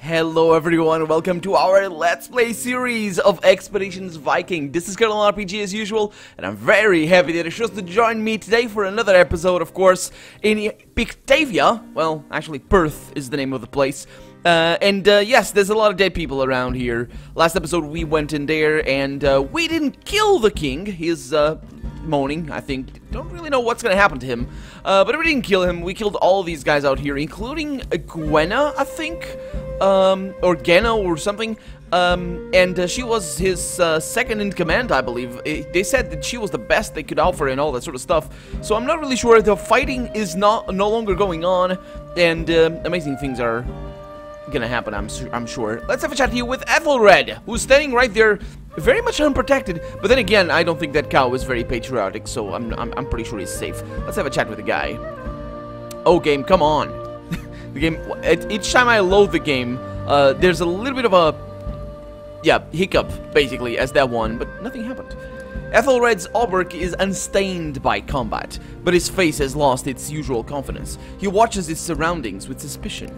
Hello everyone, welcome to our Let's Play series of Expeditions Viking. This is Colonel RPG as usual, and I'm very happy that you chose to join me today for another episode, of course, in Pictavia. Well, actually Perth is the name of the place. Yes, there's a lot of dead people around here. Last episode we went in there and we didn't kill the king. He's moaning, I think. Don't really know what's gonna happen to him. But we didn't kill him. We killed all these guys out here, including Gwenna, I think. Or Genna or something. She was his second in command, I believe. They said that she was the best they could offer and all that sort of stuff. So I'm not really sure. The fighting is no longer going on, and amazing things are gonna happen, I'm sure. Let's have a chat here with Ethelred, who's standing right there, very much unprotected. But then again, I don't think that cow is very patriotic, so I'm pretty sure he's safe. Let's have a chat with the guy. Oh, game, come on. The game, each time I load the game, there's a little bit of a, hiccup, basically, as that one, but nothing happened. Ethelred's hauberk is unstained by combat, but his face has lost its usual confidence. He watches his surroundings with suspicion.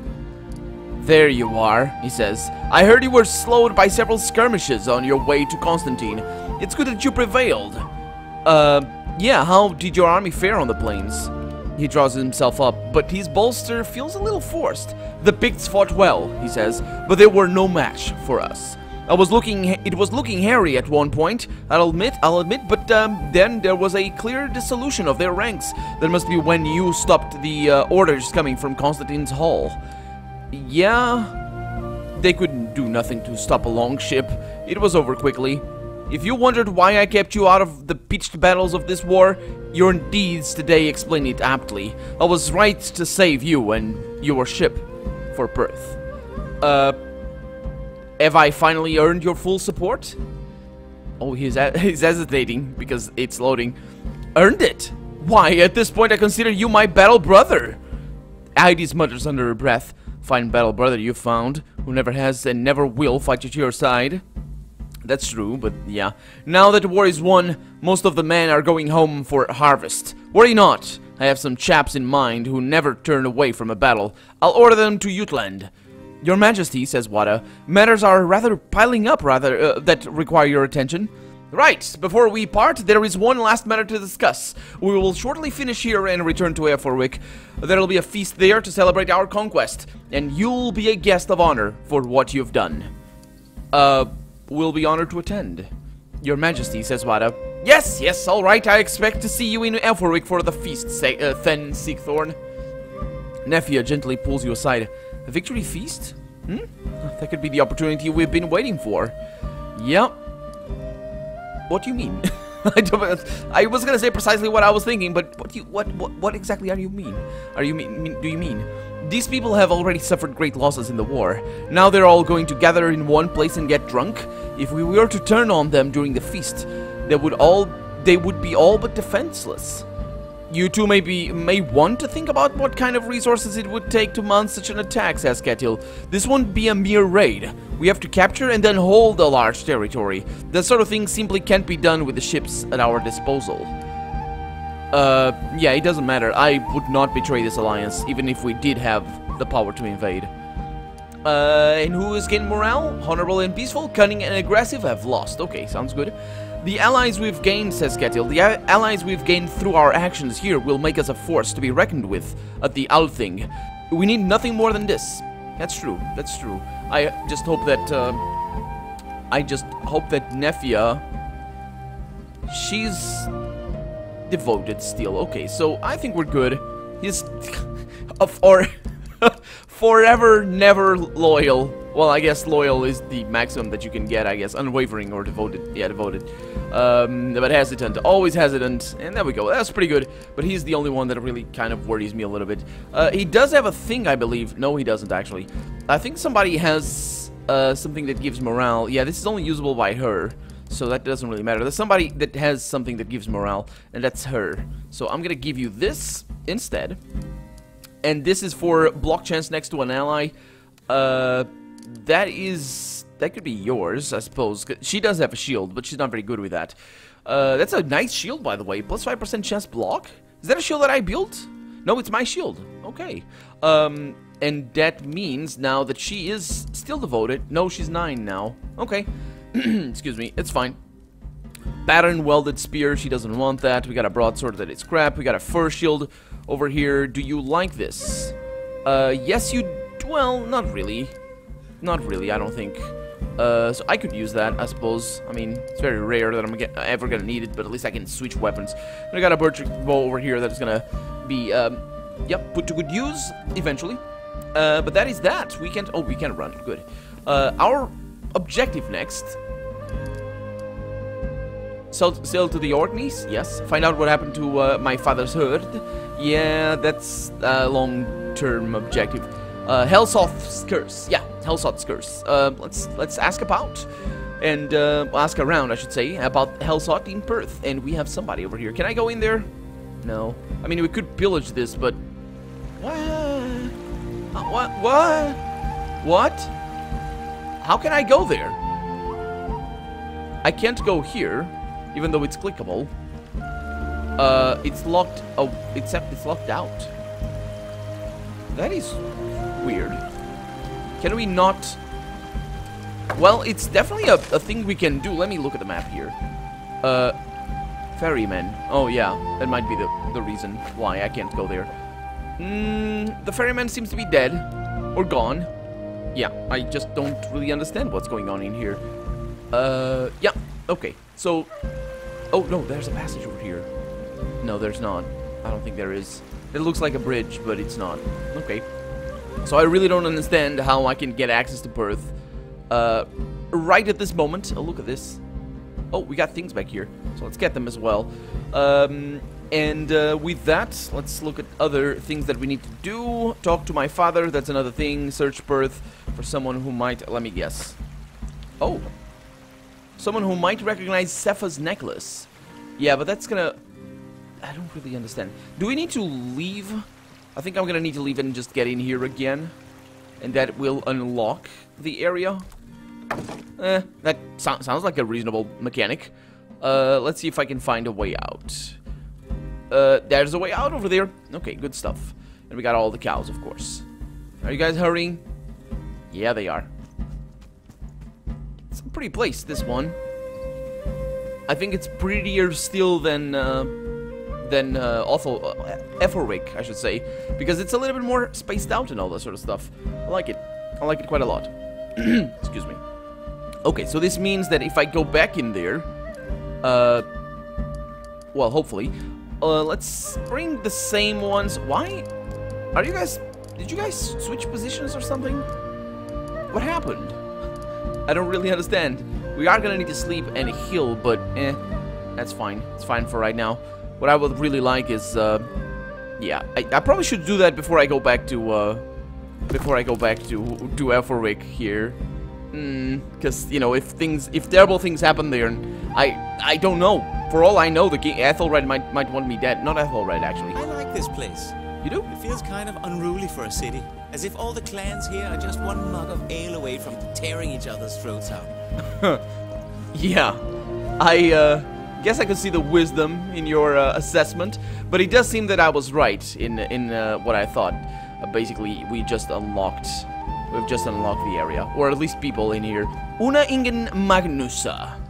There you are, he says. I heard you were slowed by several skirmishes on your way to Constantine. It's good that you prevailed. Yeah, how did your army fare on the plains? He draws himself up, but his bolster feels a little forced. The Picts fought well, he says, but they were no match for us. It was looking hairy at one point, I'll admit, but then there was a clear dissolution of their ranks. That must be when you stopped the orders coming from Constantine's hall. Yeah, they couldn't do nothing to stop a longship. It was over quickly. If you wondered why I kept you out of the pitched battles of this war, your deeds today explain it aptly. I was right to save you and your ship for Perth. Have I finally earned your full support? Oh, he's hesitating because it's loading. Earned it? Why, at this point I consider you my battle brother. Ides mutters under her breath. Fine battle brother you found, who never has and never will fight at your side. That's true, but yeah. Now that the war is won, most of the men are going home for harvest. Worry not, I have some chaps in mind who never turn away from a battle. I'll order them to Jutland. Your Majesty, says Wada, matters are rather piling up that require your attention. Right, before we part, there is one last matter to discuss. We will shortly finish here and return to Eoforwick. There'll be a feast there to celebrate our conquest, and you'll be a guest of honor for what you've done. We'll be honored to attend. Your Majesty, says Wada. Yes, all right, I expect to see you in Eoforwick for the feast, Then Sigthorn. Nefia gently pulls you aside. A victory feast? That could be the opportunity we've been waiting for. Yep. What do you mean? I was gonna say precisely what I was thinking, but what exactly do you mean? These people have already suffered great losses in the war. Now they're all going to gather in one place and get drunk. If we were to turn on them during the feast, they would be all but defenseless. You two may want to think about what kind of resources it would take to mount such an attack, says Ketil. This won't be a mere raid. We have to capture and then hold a large territory. That sort of thing simply can't be done with the ships at our disposal. Yeah, it doesn't matter. I would not betray this alliance, even if we did have the power to invade. And who is gained morale? Honorable and peaceful, cunning and aggressive have lost. Okay, sounds good. The allies we've gained, says Ketil, the allies we've gained through our actions here will make us a force to be reckoned with at the Althing. We need nothing more than this. That's true, that's true. I just hope that, Nefia, she's devoted still. Okay, so I think we're good. He's, forever, never loyal. Well, I guess loyal is the maximum that you can get, I guess. Unwavering or devoted. Yeah, devoted. But hesitant. Always hesitant. And there we go. That's pretty good. But he's the only one that really kind of worries me a little bit. He does have a thing, I believe. No, he doesn't, actually. I think somebody has something that gives morale. Yeah, this is only usable by her. So that doesn't really matter. There's somebody that has something that gives morale. And that's her. So I'm going to give you this instead. And this is for block chance next to an ally. That could be yours, I suppose. She does have a shield, but she's not very good with that. That's a nice shield, by the way. Plus 5% chance block? Is that a shield that I built? No, it's my shield. Okay. And that means now that she is still devoted. No, she's 9 now. Okay. Excuse me. It's fine. Pattern welded spear. She doesn't want that. We got a broadsword that is crap. We got a fur shield over here. Do you like this? Yes, you... Well, not really. Not really, I don't think. So I could use that, I suppose. I mean, it's very rare that I'm ever gonna need it, but at least I can switch weapons. And I got a birch bow over here that is gonna be, yep, put to good use eventually. But that is that. We can't... Oh, we can run. Good. Our objective next... Sail to the Orkneys? Yes. Find out what happened to my father's herd. Yeah, that's a long-term objective. Hellsoth's curse. Yeah, Hellsoth's curse. Let's ask about and ask around, I should say, about Hellsoth in Perth. And we have somebody over here. Can I go in there? No. I mean, we could pillage this, but what? How can I go there? I can't go here, even though it's clickable. It's locked. Oh, except it's locked out. That is weird. Can we not? Well, it's definitely a thing we can do. Let me look at the map here. Ferrymen. Oh yeah, that might be the reason why I can't go there. The ferryman seems to be dead or gone. Yeah, I just don't really understand what's going on in here. Yeah, okay. So, oh no, there's a passage over here. No, there's not. I don't think there is. It looks like a bridge, but it's not. Okay. So I really don't understand how I can get access to Perth right at this moment. Oh, look at this. Oh, we got things back here. So let's get them as well. With that, let's look at other things that we need to do. Talk to my father. That's another thing. Search Perth for someone who might... Let me guess. Oh. Someone who might recognize Sepha's necklace. Yeah, but that's gonna... I don't really understand. Do we need to leave? I think I'm gonna need to leave and just get in here again. And that will unlock the area. That sounds like a reasonable mechanic. Let's see if I can find a way out. There's a way out over there. Okay, good stuff. And we got all the cows, of course. Are you guys hurrying? Yeah, they are. It's a pretty place, this one. I think it's prettier still than Ethelric, I should say, because it's a little bit more spaced out and all that sort of stuff. I like it. I like it quite a lot. Excuse me. Okay, so this means that if I go back in there, well, hopefully, let's bring the same ones. Why? Are you guys... Did you guys switch positions or something? What happened? I don't really understand. We are gonna need to sleep and heal, but that's fine. It's fine for right now. What I would really like is, yeah, I probably should do that before I go back to, Ethelric here. Because, you know, if terrible things happen there, I don't know. For all I know, the king, Ethelred might want me dead. Not Ethelred, actually. I like this place. You do? It feels kind of unruly for a city. As if all the clans here are just one mug of ale away from tearing each other's throats out. Yeah. I guess I could see the wisdom in your assessment, but it does seem that I was right in what I thought. Basically, we've just unlocked the area, or at least people in here. Una Ingen Magnusa.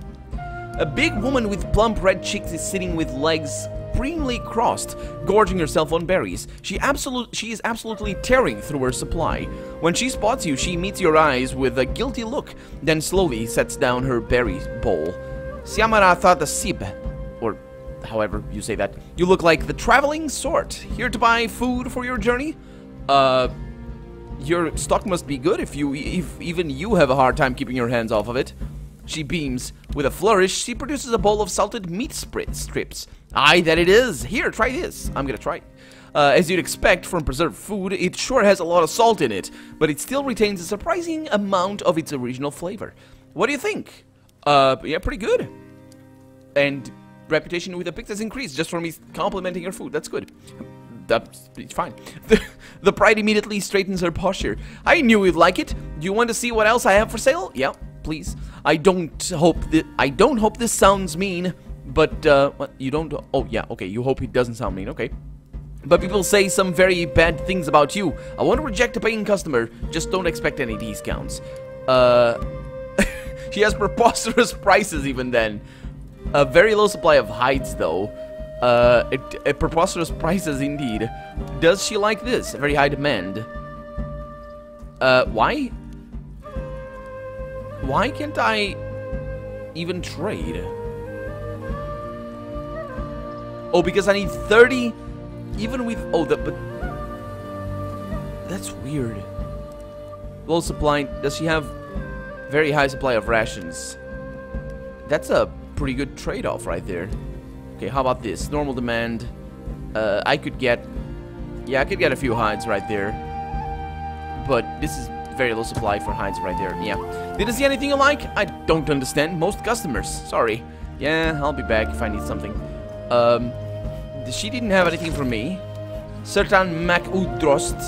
A big woman with plump red cheeks is sitting with legs supremely crossed, gorging herself on berries. She is absolutely tearing through her supply. When she spots you, she meets your eyes with a guilty look, then slowly sets down her berry bowl. Siamara the Sib, or however you say that. You look like the traveling sort. Here to buy food for your journey? Your stock must be good if even you have a hard time keeping your hands off of it. She beams. With a flourish, she produces a bowl of salted meat strips. Aye, that it is. Here, try this. I'm gonna try it. As you'd expect from preserved food, it sure has a lot of salt in it, but it still retains a surprising amount of its original flavor. What do you think? Yeah, pretty good. And reputation with the pigs has increased just from me complimenting her food. That's good. It's fine. The pride immediately straightens her posture. I knew you'd like it. Do you want to see what else I have for sale? Yeah, please. I don't hope this sounds mean, but what, you don't... Oh, yeah, okay, you hope it doesn't sound mean, okay. But people say some very bad things about you. I won't reject a paying customer. Just don't expect any discounts. She has preposterous prices even then. A very low supply of hides though. Preposterous prices indeed. Does she like this? Very high demand. Why? Why can't I even trade? Oh, because I need 30... Even with... Oh, but... That's weird. Low supply... Does she have very high supply of rations? That's a pretty good trade-off right there. Okay, how about this? Normal demand. I could get... Yeah, I could get a few hides right there. But this is very low supply for hides right there. Yeah. Did I see anything you like? I don't understand. Most customers. Sorry. Yeah, I'll be back if I need something. She didn't have anything for me. Certain Mac Udrost.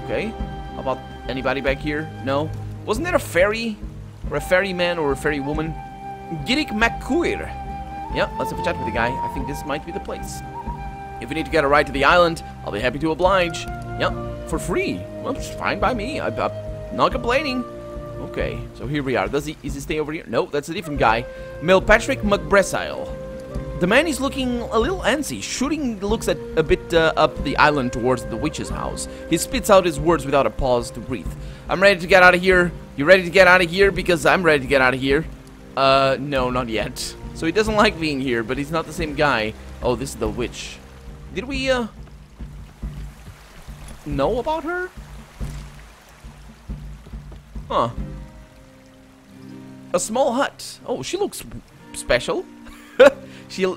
Okay. How about anybody back here? No. Wasn't there a ferry? Or a ferryman or a ferry woman? Girik McCuir. Yeah, let's have a chat with the guy. I think this might be the place. If you need to get a ride to the island, I'll be happy to oblige. Yeah, for free. Well, it's fine by me. I'm not complaining. Okay, so here we are. Is he staying over here? No, that's a different guy. Milpatrick McBresile. The man is looking a little antsy. Shooting looks at a bit up the island towards the witch's house. He spits out his words without a pause to breathe. I'm ready to get out of here. You ready to get out of here? Because I'm ready to get out of here. No, not yet. So he doesn't like being here, but he's not the same guy. Oh, this is the witch. Did we, know about her? Huh. A small hut. Oh, she looks special.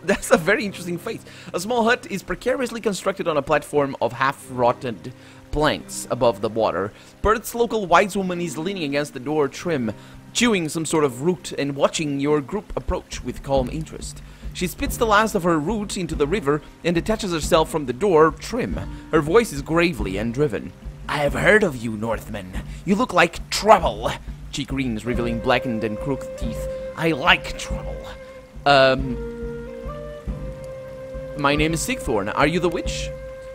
That's a very interesting face. A small hut is precariously constructed on a platform of half-rotted planks above the water. Perth's local wise woman is leaning against the door trim, chewing some sort of root and watching your group approach with calm interest. She spits the last of her root into the river and detaches herself from the door trim. Her voice is gravely and driven. I have heard of you, Northmen. You look like trouble. She grins, revealing blackened and crooked teeth. I like trouble. My name is Sigthorn. Are you the witch?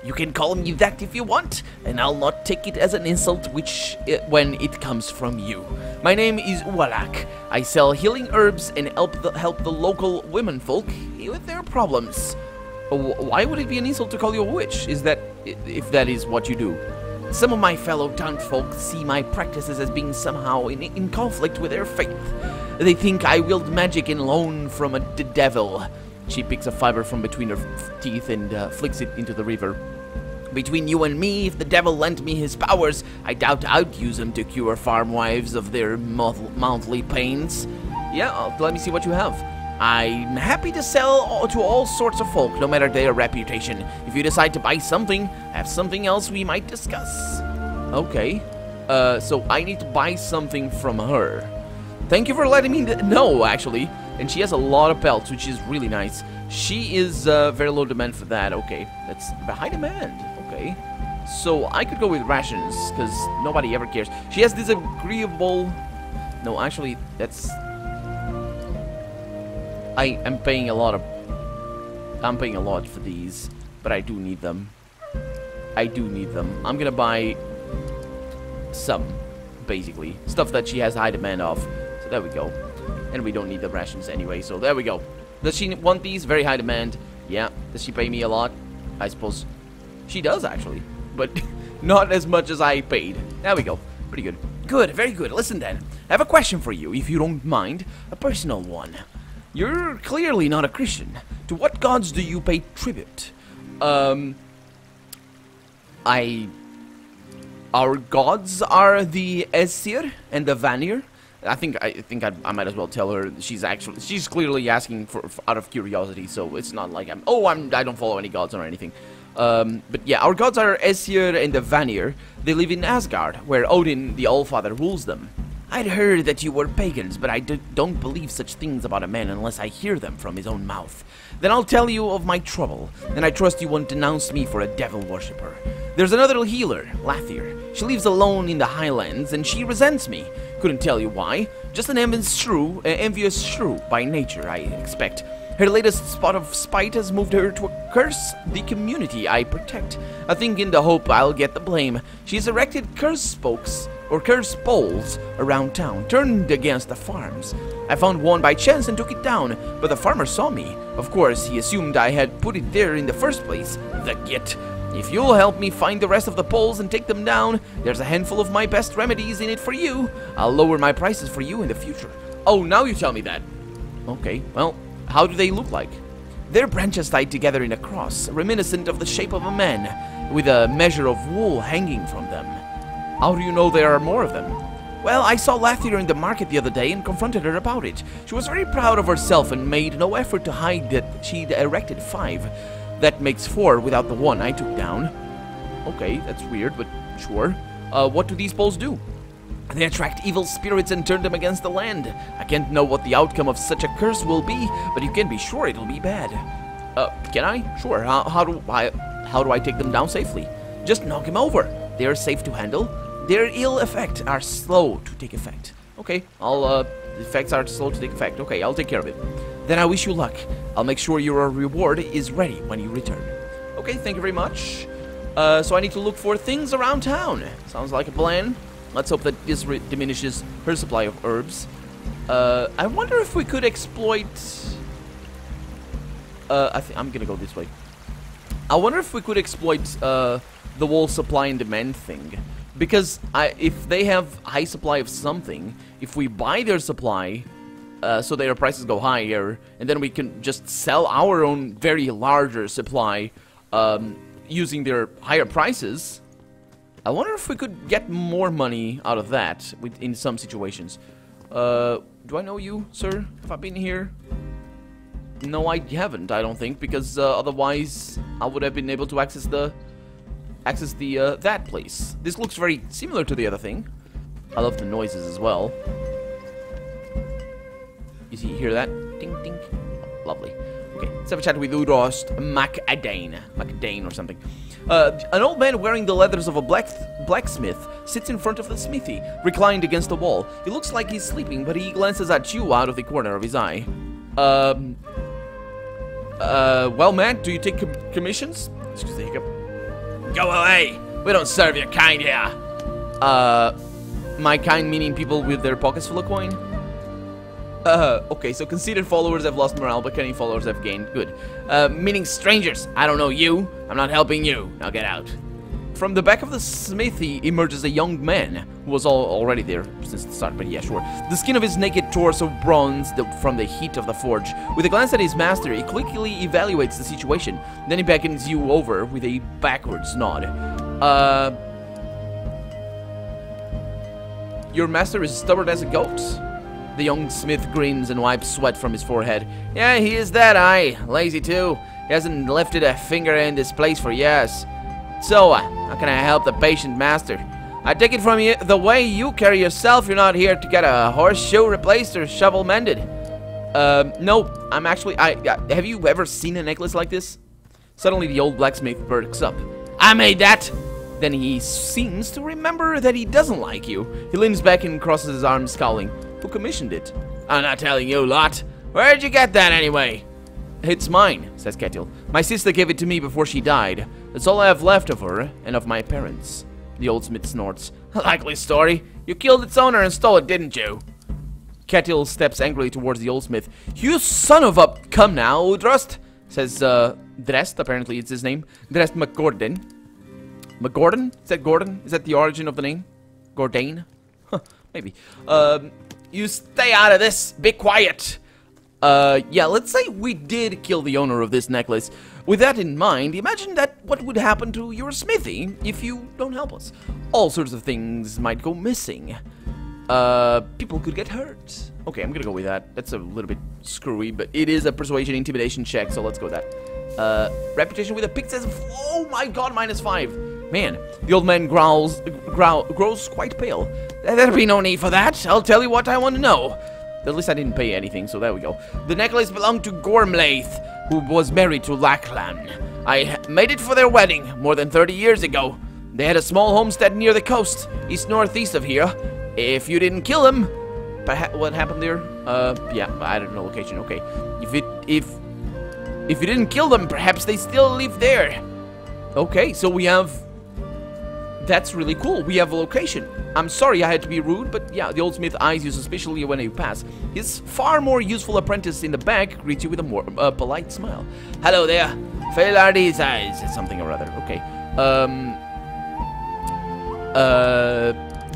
You can call me that if you want, and I'll not take it as an insult when it comes from you. My name is Ualak. I sell healing herbs and help the local womenfolk with their problems. Why would it be an insult to call you a witch? If that is what you do? Some of my fellow townsfolk see my practices as being somehow in conflict with their faith. They think I wield magic in loan from the devil. She picks a fiber from between her teeth and flicks it into the river. Between you and me, if the devil lent me his powers, I doubt I'd use them to cure farm wives of their monthly pains. Yeah, let me see what you have. I'm happy to sell to all sorts of folk, no matter their reputation. If you decide to buy something, I have something else we might discuss. Okay. So I need to buy something from her. Thank you for letting me know, actually. And she has a lot of pelts, which is really nice. She is very low demand for that. Okay, that's high demand. Okay, so I could go with rations because nobody ever cares. She has this agreeable. No, actually, that's. I'm paying a lot of. I'm paying a lot for these, but I do need them. I do need them. I'm gonna buy some, basically stuff that she has high demand of. So there we go. And we don't need the rations anyway, so there we go. Does she want these? Very high demand. Yeah. Does she pay me a lot? I suppose she does, actually. But not as much as I paid. There we go. Pretty good. Good, very good. Listen then. I have a question for you, if you don't mind. A personal one. You're clearly not a Christian. To what gods do you pay tribute? Our gods are the Aesir and the Vanir. I think I might as well tell her she's clearly asking for out of curiosity, so it's not like I don't follow any gods or anything. But yeah, our gods are Aesir and the Vanir. They live in Asgard, where Odin, the Allfather, rules them. I'd heard that you were pagans, but I don't believe such things about a man unless I hear them from his own mouth. Then I'll tell you of my trouble, and I trust you won't denounce me for a devil worshipper. There's another healer, Lathir. She lives alone in the Highlands, and she resents me. Couldn't tell you why. Just an envious shrew by nature, I expect. Her latest spot of spite has moved her to curse the community I protect. I think in the hope I'll get the blame, she's erected curse spokes or curse poles around town, turned against the farms. I found one by chance and took it down, but the farmer saw me. Of course, he assumed I had put it there in the first place. The git. If you'll help me find the rest of the poles and take them down, there's a handful of my best remedies in it for you. I'll lower my prices for you in the future. Oh, now you tell me that. Okay, well, how do they look like? Their branches tied together in a cross, reminiscent of the shape of a man, with a measure of wool hanging from them. How do you know there are more of them? Well, I saw Lathier in the market the other day and confronted her about it. She was very proud of herself and made no effort to hide that she'd erected 5. That makes 4 without the one I took down. Okay, that's weird, but sure. What do these poles do? They attract evil spirits and turn them against the land. I can't know what the outcome of such a curse will be, but you can be sure it'll be bad. Can I? Sure. How do I take them down safely? Just knock them over. They are safe to handle. Their ill effects are slow to take effect. Okay, the effects are slow to take effect. Okay, I'll take care of it. Then I wish you luck. I'll make sure your reward is ready when you return. Okay, thank you very much. So I need to look for things around town. Sounds like a plan. Let's hope that this diminishes her supply of herbs. I wonder if we could exploit... I'm gonna go this way. I wonder if we could exploit the whole supply and demand thing. Because if they have high supply of something, if we buy their supply, so their prices go higher, and then we can just sell our own very larger supply using their higher prices... I wonder if we could get more money out of that in some situations. Do I know you, sir? Have I been here? No, I haven't, I don't think, because otherwise I would have been able to access that place. This looks very similar to the other thing. I love the noises as well. You hear that? Ding, ding. Oh, lovely. Okay, let's have a chat with Udost MacDane or something. An old man wearing the leathers of a blacksmith sits in front of the smithy, reclined against the wall. He looks like he's sleeping, but he glances at you out of the corner of his eye. Well, man, do you take commissions? Excuse the hiccup. Go away! We don't serve your kind here! My kind meaning people with their pockets full of coin? Okay, so conceited followers have lost morale, but cunning followers have gained. Good. Meaning strangers. I don't know you. I'm not helping you. Now get out. From the back of the smithy emerges a young man who was already there since the start, but yeah, sure. The skin of his naked torso bronzed from the heat of the forge. With a glance at his master, he quickly evaluates the situation. Then he beckons you over with a backwards nod. Your master is stubborn as a goat? The young smith grins and wipes sweat from his forehead. Yeah, he is that, aye. Lazy too. He hasn't lifted a finger in this place for years. So, how can I help the patient master? I take it from you, the way you carry yourself, you're not here to get a horseshoe replaced or shovel mended. No, I'm actually... have you ever seen a necklace like this? Suddenly, the old blacksmith perks up. I made that! Then he seems to remember that he doesn't like you. He leans back and crosses his arms, scowling. Who commissioned it? I'm not telling you, lot. Where'd you get that anyway? It's mine, says Ketil. My sister gave it to me before she died. That's all I have left of her and of my parents. The old smith snorts. Likely story. You killed its owner and stole it, didn't you? Ketil steps angrily towards the old smith. You son of a... Come now, Udrust, says Drest, apparently it's his name. Drest McGordon. McGordon? Is that Gordon? Is that the origin of the name? Gordane? Huh, maybe. You stay out of this. Be quiet. Yeah, let's say we did kill the owner of this necklace. With that in mind, imagine what would happen to your smithy if you don't help us. All sorts of things might go missing. People could get hurt. Okay, I'm gonna go with that. That's a little bit screwy, but it is a persuasion intimidation check, so let's go with that. Reputation with a pick says, oh my god, -5. Man, the old man grows quite pale. There'll be no need for that. I'll tell you what I want to know. At least I didn't pay anything, so there we go. The necklace belonged to Gormlaith, who was married to Lachlan. I made it for their wedding more than 30 years ago. They had a small homestead near the coast, east-northeast of here. If you didn't kill him... what happened there? Yeah, I don't know location, okay. If If you didn't kill them, perhaps they still live there. Okay, so we have... That's really cool. We have a location. I'm sorry I had to be rude, but yeah, the old smith eyes you suspiciously when you pass. His far more useful apprentice in the back greets you with a more polite smile. Hello there. Fail are these eyes. Something or other. Okay.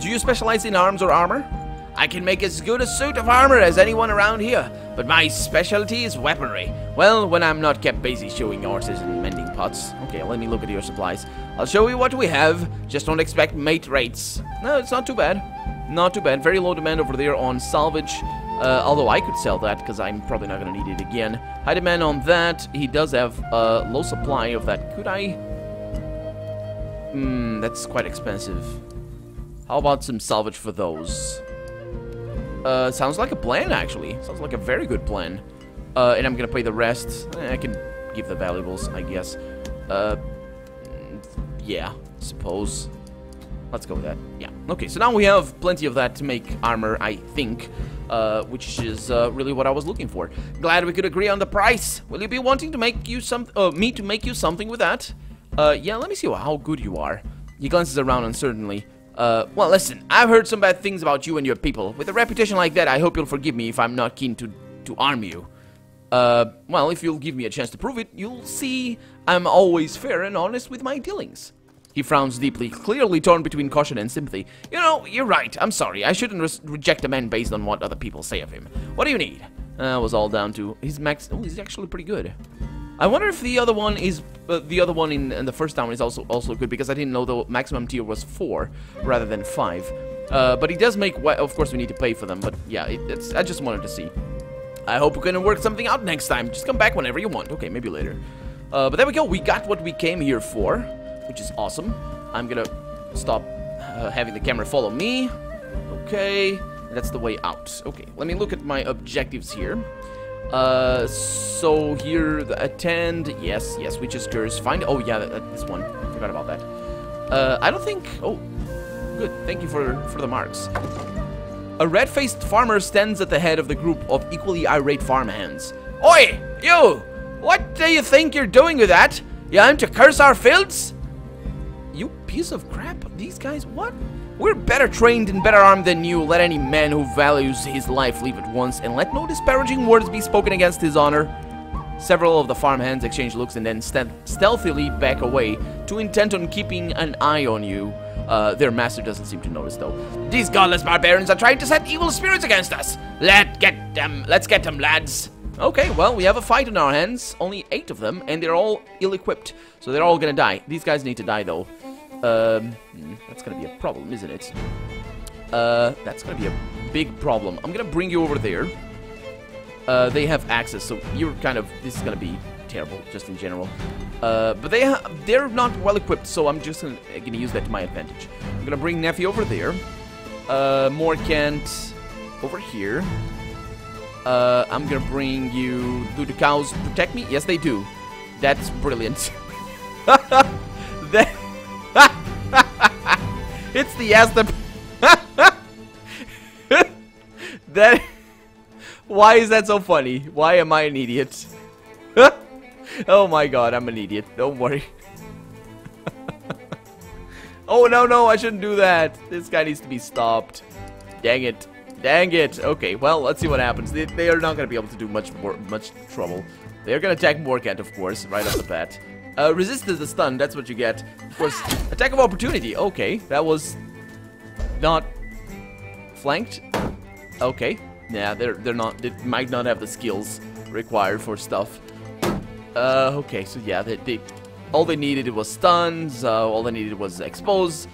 Do you specialize in arms or armor? I can make as good a suit of armor as anyone around here, but my specialty is weaponry. Well, when I'm not kept busy shoeing horses and mending pots. Okay, let me look at your supplies. I'll show you what we have. Just don't expect mate rates. No, it's not too bad. Not too bad. Very low demand over there on salvage. Although I could sell that because I'm probably not going to need it again. High demand on that. He does have low supply of that. Could I? That's quite expensive. How about some salvage for those? Sounds like a plan, actually. Sounds like a very good plan. And I'm gonna pay the rest. I can give the valuables, I guess. Yeah, suppose. Let's go with that. Yeah. Okay, so now we have plenty of that to make armor, I think. Which is really what I was looking for. Glad we could agree on the price. Will you be wanting to make you me to make you something with that? Yeah, let me see how good you are. He glances around uncertainly. Well, listen, I've heard some bad things about you and your people. With a reputation like that, I hope you'll forgive me if I'm not keen to arm you. Well, if you'll give me a chance to prove it, you'll see I'm always fair and honest with my dealings. He frowns deeply, clearly torn between caution and sympathy. You know, you're right. I'm sorry. I shouldn't reject a man based on what other people say of him. What do you need? Was all down to his max. Oh, he's actually pretty good. I wonder if the other one is in the first town is also good, because I didn't know the maximum tier was 4 rather than 5. But he does make. Of course, we need to pay for them. But yeah, I just wanted to see. I hope we can work something out next time. Just come back whenever you want. Okay, maybe later. But there we go. We got what we came here for, which is awesome. I'm gonna stop having the camera follow me. Okay, that's the way out. Okay, let me look at my objectives here. So here, attend, yes, witch's curse, find, oh yeah, this one, forgot about that. I don't think, oh, good, thank you for the marks. A red-faced farmer stands at the head of the group of equally irate farmhands. Oi, you! What do you think you're doing with that? You aim to curse our fields? You piece of crap, these guys, what? We're better trained and better armed than you. Let any man who values his life leave at once, and let no disparaging words be spoken against his honor. Several of the farmhands exchange looks and then stealthily back away, too intent on keeping an eye on you. Their master doesn't seem to notice, though. These godless barbarians are trying to set evil spirits against us. Let's get them, lads. Okay, well, we have a fight on our hands. Only 8 of them, and they're all ill-equipped, so they're all gonna die. These guys need to die, though. That's gonna be a problem, isn't it? That's gonna be a big problem. I'm gonna bring you over there. They have access, so you're kind of... This is gonna be terrible, just in general. But they're not well equipped, so I'm just gonna use that to my advantage. I'm gonna bring Nephi over there. Morkant over here. I'm gonna bring you... Do the cows protect me? Yes, they do. That's brilliant. It's the ass that... Why is that so funny? Why am I an idiot? Oh my god, I'm an idiot. Don't worry. Oh no, I shouldn't do that. This guy needs to be stopped. Dang it. Dang it. Okay, well, let's see what happens. They are not going to be able to do much trouble. They're going to attack Morkant, of course, right off the bat. Resist the stun, that's what you get. Of course, attack of opportunity. Okay, that was not flanked. Okay, yeah, they're not. They might not have the skills required for stuff. Okay, so yeah, all they needed was stuns. All they needed was expose.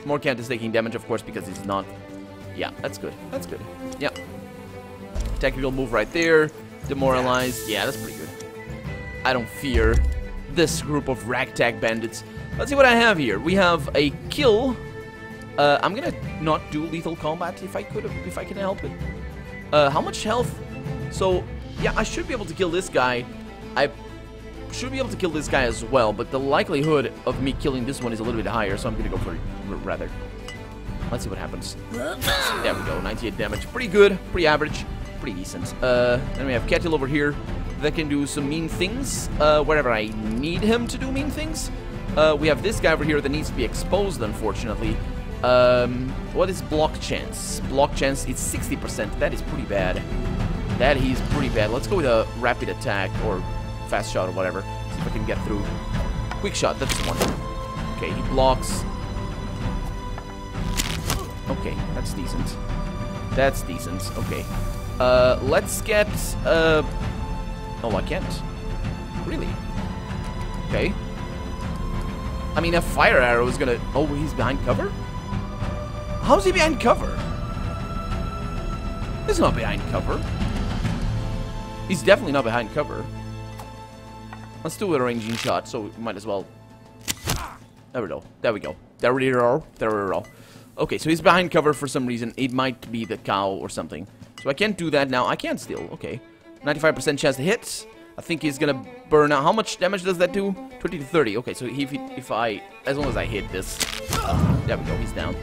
Morkant is taking damage, of course, because he's not. Yeah, that's good. That's good. Yeah. Technical move right there. Demoralized. Yeah, that's pretty good. I don't fear this group of ragtag bandits. Let's see what I have here. We have a kill. I'm gonna not do lethal combat if I can help it. How much health? So yeah, I should be able to kill this guy. I should be able to kill this guy as well, but the likelihood of me killing this one is a little bit higher, so I'm gonna go for it rather. Let's see what happens. There we go, 98 damage. Pretty good, pretty average, pretty decent. Then we have Ketil over here. that can do some mean things wherever I need him to do mean things. We have this guy over here that needs to be exposed, unfortunately. What is block chance? Block chance is 60%. That is pretty bad. That is pretty bad. Let's go with a rapid attack or fast shot or whatever. See if I can get through. Quick shot, that's the one. Okay, he blocks. Okay, that's decent. That's decent. Okay. Let's get... Oh, I can't. Really? Okay. I mean, a fire arrow is gonna... Oh, he's behind cover? How's he behind cover? He's not behind cover. He's definitely not behind cover. Let's do a ranging shot, so we might as well... There we go. There we go. There we go. There we go. Okay, so he's behind cover for some reason. It might be the cow or something. So I can't do that now. I can still. Okay. 95% chance to hit. I think he's gonna burn out. How much damage does that do? 20 to 30. Okay, so if I... As long as I hit this... There we go. He's down.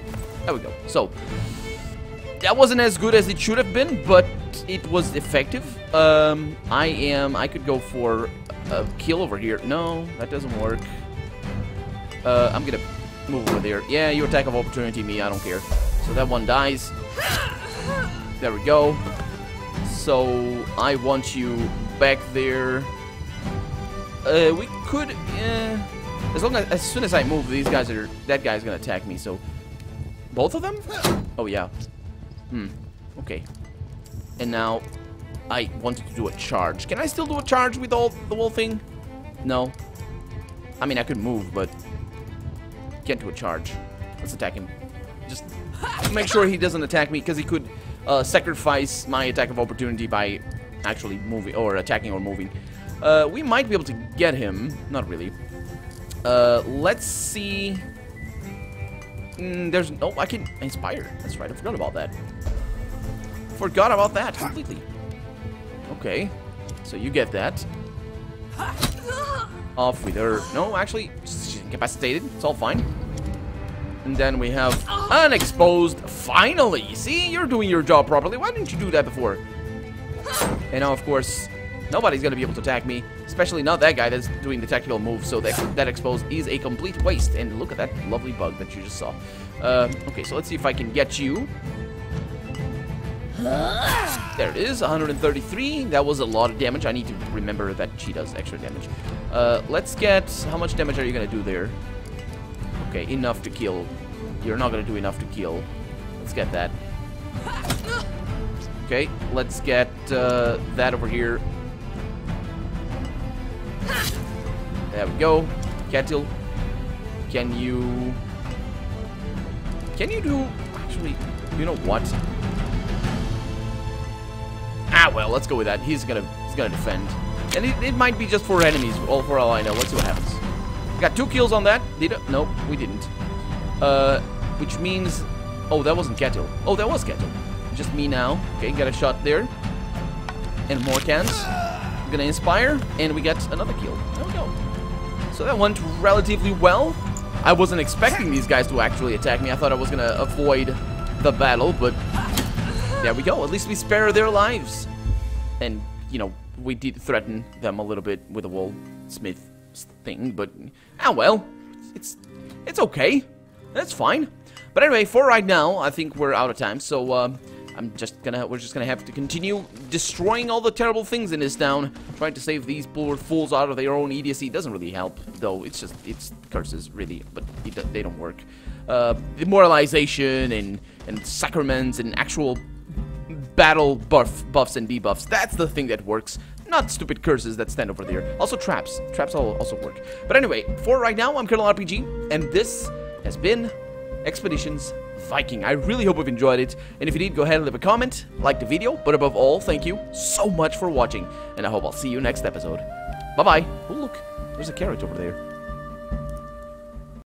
There we go. So... That wasn't as good as it should have been, but it was effective. I could go for a kill over here. No, that doesn't work. I'm gonna move over there. Yeah, you attack of opportunity me. I don't care. So that one dies. There we go. So I want you back there. We could, as soon as I move, these guys are. That guy's gonna attack me. So both of them? Oh yeah. Okay. And now I wanted to do a charge. Can I still do a charge with the whole thing? No. I mean, I could move, but can't do a charge. Let's attack him. Just make sure he doesn't attack me, because he could sacrifice my attack of opportunity by actually moving or attacking or moving. We might be able to get him. Not really. Let's see. There's... Oh, I can inspire. That's right. I forgot about that. Forgot about that completely. Okay. So you get that. Off with her. No, actually, she's incapacitated. It's all fine. And then we have unexposed. Finally! See, you're doing your job properly. Why didn't you do that before? And now, of course, nobody's gonna be able to attack me, especially not that guy that's doing the tactical move. So that exposed is a complete waste. And look at that lovely bug that you just saw. Okay, so let's see if I can get you. There it is, 133. That was a lot of damage. I need to remember that she does extra damage. Let's get... How much damage are you gonna do there? Okay, enough to kill. You're not gonna do enough to kill. Let's get that. Okay, let's get that over here. There we go. Kettle. Can you do... Actually, you know what? Ah, well, let's go with that. He's gonna defend. And it might be just for enemies, for all I know. Let's see what happens. Got 2 kills on that. Did it? Nope, we didn't. Which means... Oh, that wasn't Kettle. Oh, that was Kettle. Just me now. Okay, got a shot there. And more cans. I'm gonna inspire, and we get another kill. There we go. So that went relatively well. I wasn't expecting these guys to actually attack me. I thought I was gonna avoid the battle, but there we go. At least we spare their lives. And, you know, we did threaten them a little bit with the Wolfsmith thing, but well, it's okay. That's fine. But anyway, for right now, I think we're out of time. So we're just gonna have to continue destroying all the terrible things in this town, trying to save these poor fools out of their own idiocy. It doesn't really help, though. It's curses, really, but they don't work. Demoralization and sacraments and actual battle buffs and debuffs. That's the thing that works. Not stupid curses that stand over there. Also traps. Traps also work. But anyway, for right now, I'm Colonel RPG, and this has been Expeditions Viking. I really hope you've enjoyed it, and if you did, go ahead and leave a comment, like the video, but above all, thank you so much for watching, and I hope I'll see you next episode. Bye-bye. Oh, look, there's a carrot over there.